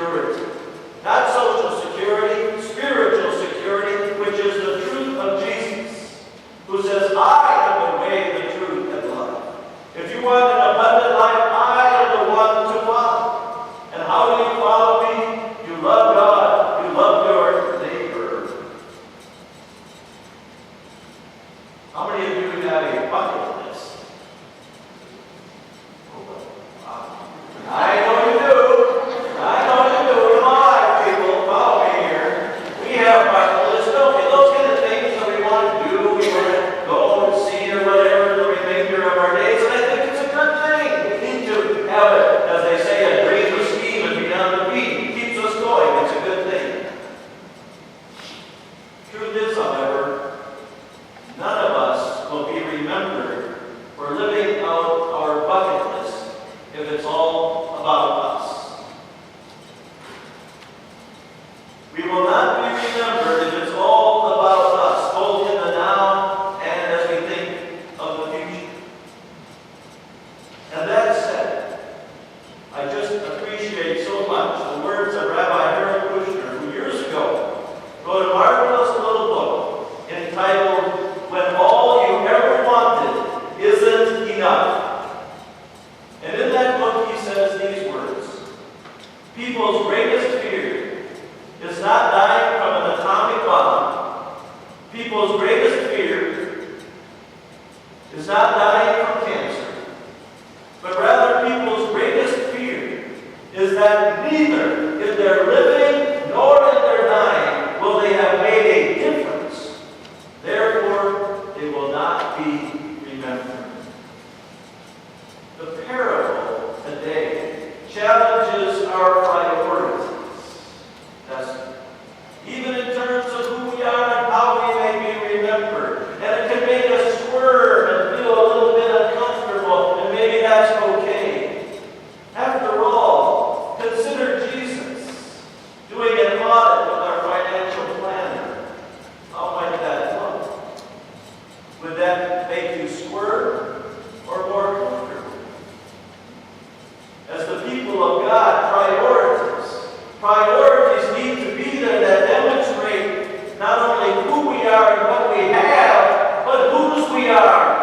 security. Not social security, spiritual security, which is the truth of Jesus, who says, I am the way, the truth, and the life. If you want an abundant life, I am the one to follow. And how do you follow me? You love God, you love your neighbor. How many of you have a bucket list? I know you do. I know you do. Come on, people, follow me here. We have bucket lists, don't we? Those kind of things that we want to do, we want to go and see or whatever the remainder of our days. And I think it's a good thing. We need to have it, as they say, a dream, a scheme, and be on the beat. It keeps us going. It's a good thing. Truth is, however, none of us will be remembered for living out our bucket list if it's all about us. We will not be remembered if it's all about us, both in the now and as we think of the future. And that said, I just appreciate so much the words of Rabbi Harold Kushner, who years ago wrote a marvelous little book entitled, When All You Ever Wanted Isn't Enough. And in that book he says these words: people's greatest fear is not dying from an atomic bomb. People's greatest fear is not dying from cancer. But rather, people's greatest fear is that neither in their living nor in their dying will they have made a difference. Therefore, they will not be remembered. The parable today challenges our priorities. Even in terms of who we are and how we may be remembered. And it can make us swerve and feel a little bit uncomfortable, and maybe that's okay. After all, consider Jesus doing an audit with our financial planner. How might that look? Would that make you swerve or more comfortable? As the people of God, priorities need to be there that demonstrate not only who we are and what we have, but whose we are.